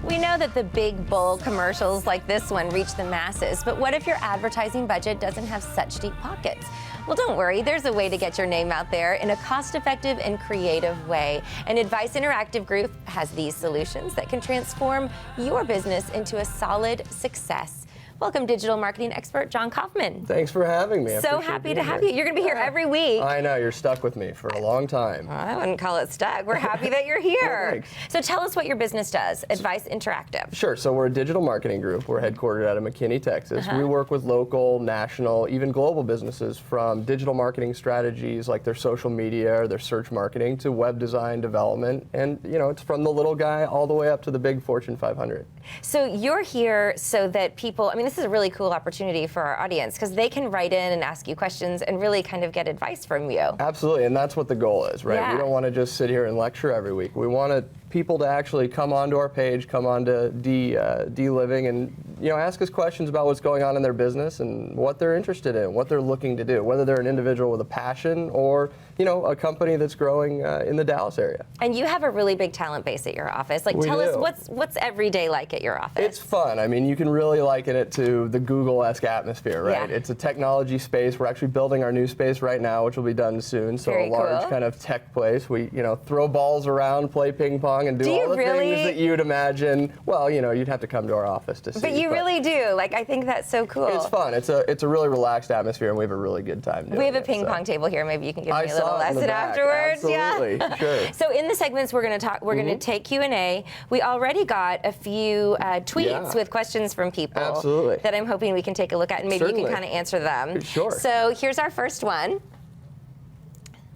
We know that the big, bold commercials like this one reach the masses, but what if your advertising budget doesn't have such deep pockets? Well, don't worry, there's a way to get your name out there in a cost-effective and creative way. And Advice Interactive Group has these solutions that can transform your business into a solid success. Welcome, digital marketing expert John Kaufman. Thanks for having me. So happy to have you. You're going to be here every week. I know, you're stuck with me for a long time. I wouldn't call it stuck. We're happy that you're here. Thanks. So tell us what your business does, Advice Interactive. Sure, so we're a digital marketing group. We're headquartered out of McKinney, Texas. We work with local, national, even global businesses from digital marketing strategies like their social media or their search marketing to web design development. And, you know, it's from the little guy all the way up to the big Fortune 500. So you're here so that people, I mean, this is a really cool opportunity for our audience because they can write in and ask you questions and really kind of get advice from you. Absolutely, and that's what the goal is, right? Yeah. We don't want to just sit here and lecture every week. We want people to actually come onto our page, come onto D-Living, and ask us questions about what's going on in their business and what they're interested in, what they're looking to do, whether they're an individual with a passion or a company that's growing in the Dallas area. And you have a really big talent base at your office. Like, tell us what's every day like at your office? It's fun. I mean, you can really liken it to the Google-esque atmosphere, right? Yeah. It's a technology space. We're actually building our new space right now, which will be done soon. So Very a large cool. kind of tech place. We, throw balls around, play ping pong, and do all the things that you'd imagine. Well, you'd have to come to our office to see. But you really do. Like, I think that's so cool. It's fun. It's a really relaxed atmosphere, and we have a really good time doing it. We have a ping pong table here. Maybe you can give me a little lesson afterwards. Absolutely. Yeah. Sure. So in the segments we're going to talk. We're going to take Q&A. We already got a few tweets with questions from people. Absolutely. That I'm hoping we can take a look at, and maybe you can kind of answer them. Sure. So here's our first one.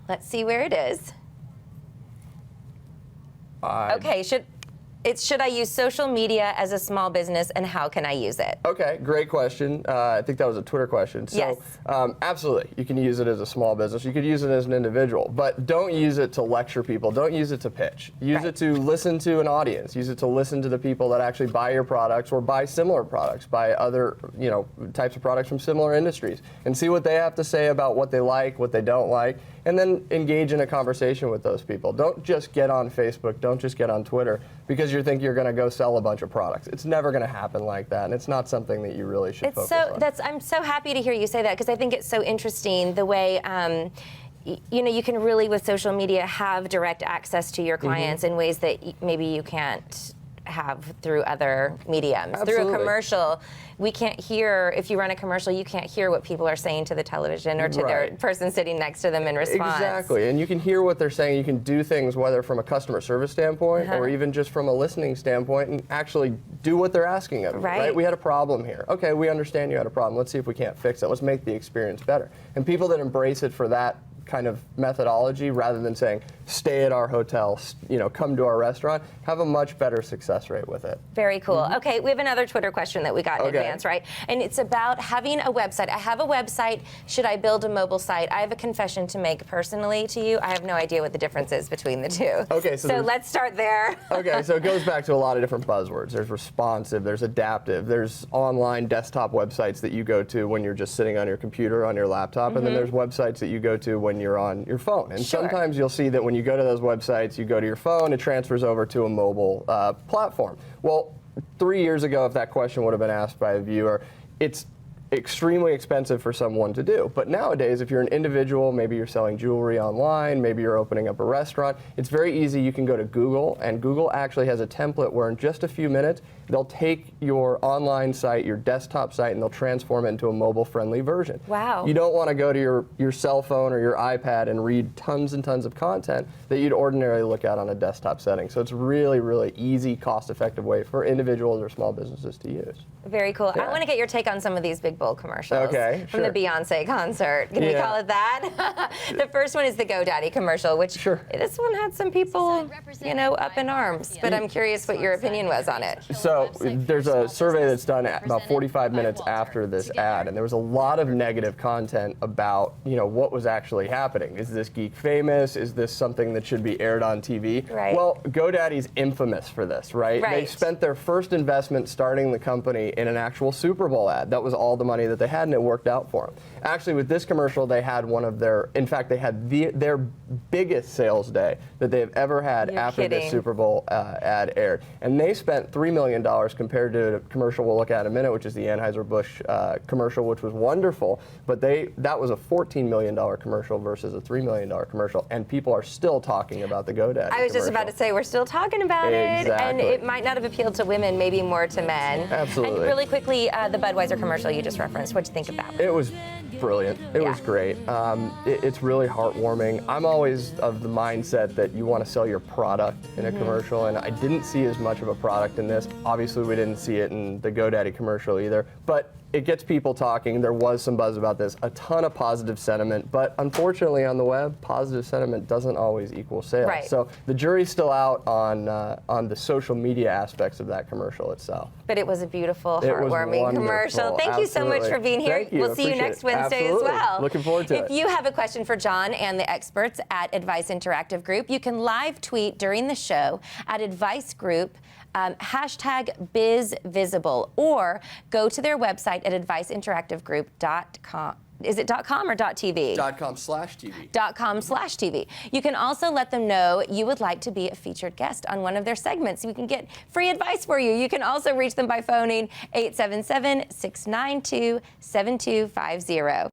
Let's see where it is. Okay. Should I use social media as a small business, and how can I use it? Okay, great question. I think that was a Twitter question. So, yes. Absolutely, you can use it as a small business. You could use it as an individual, but don't use it to lecture people. Don't use it to pitch. Use it to listen to an audience. Use it to listen to the people that actually buy your products or buy similar products, buy other types of products from similar industries, and see what they have to say about what they like, what they don't like, and then engage in a conversation with those people. Don't just get on Facebook. Don't just get on Twitter because you think you're going to go sell a bunch of products. It's never going to happen like that, and it's not something that you really should focus on. I'm so happy to hear you say that because I think it's so interesting the way you can really with social media have direct access to your clients in ways that maybe you can't have through other mediums. Absolutely. Through a commercial, we can't hear, if you run a commercial, you can't hear what people are saying to the television or to their person sitting next to them in response. Exactly, and you can hear what they're saying. You can do things whether from a customer service standpoint or even just from a listening standpoint and actually do what they're asking of you, right? We had a problem here. Okay, we understand you had a problem. Let's see if we can't fix it. Let's make the experience better. And people that embrace it for that kind of methodology rather than saying stay at our hotel, come to our restaurant, have a much better success rate with it. Very cool. Okay, we have another Twitter question that we got in advance, right? And it's about having a website. I have a website. Should I build a mobile site? I have a confession to make personally to you. I have no idea what the difference is between the two. Okay, so let's start there. Okay, so it goes back to a lot of different buzzwords. There's responsive, there's adaptive, there's online desktop websites that you go to when you're just sitting on your computer, on your laptop, and then there's websites that you go to when you're on your phone. And sometimes you'll see that when you go to those websites, you go to your phone, it transfers over to a mobile platform. Well, 3 years ago, if that question would have been asked by a viewer, it's extremely expensive for someone to do. But nowadays, if you're an individual, maybe you're selling jewelry online, maybe you're opening up a restaurant, it's very easy. You can go to Google, and Google actually has a template where in just a few minutes, they'll take your online site, your desktop site, and they'll transform it into a mobile-friendly version. Wow. You don't want to go to your cell phone or your iPad and read tons and tons of content that you'd ordinarily look at on a desktop setting. So it's a really, really easy, cost-effective way for individuals or small businesses to use. Very cool. I want to get your take on some of these big bold commercials. Okay, From the Beyonce concert. Can we call it that? The first one is the GoDaddy commercial, which this one had some people, up in arms. But I'm curious what your opinion was on it. So there's a survey that's done about 45 minutes after this ad, and there was a lot of negative content about, what was actually happening. Is this geek famous? Is this something that should be aired on TV? Right. Well, GoDaddy's infamous for this, right? They spent their first investment starting the company in an actual Super Bowl ad. That was all the money money that they had, and it worked out for them. Actually, with this commercial, they had one of their, in fact, they had their biggest sales day that they've ever had after this Super Bowl ad aired. And they spent $3 million compared to a commercial we'll look at in a minute, which is the Anheuser-Busch commercial, which was wonderful. But that was a $14 million commercial versus a $3 million commercial, and people are still talking about the GoDaddy I was just about to say, we're still talking about it, and it might not have appealed to women, maybe more to men. Absolutely. And really quickly, the Budweiser commercial you just referenced, what'd you think about? It was brilliant. It was great. It's really heartwarming. I'm always of the mindset that you want to sell your product in a commercial, and I didn't see as much of a product in this. Obviously, we didn't see it in the GoDaddy commercial either, but it gets people talking. There was some buzz about this, a ton of positive sentiment, but unfortunately on the web, positive sentiment doesn't always equal sales. Right. So the jury's still out on the social media aspects of that commercial itself. But it was a beautiful, heartwarming commercial. Thank you so much for being here. Thank you. We'll see you next Wednesday Absolutely. as well. Looking forward to it. If you have a question for John and the experts at Advice Interactive Group, you can live tweet during the show at Advice Group, #BizVisible, or go to their website at adviceinteractivegroup.com. Is it .com or .tv? .com/TV. .com/TV. You can also let them know you would like to be a featured guest on one of their segments. We can get free advice for you. You can also reach them by phoning 877-692-7250.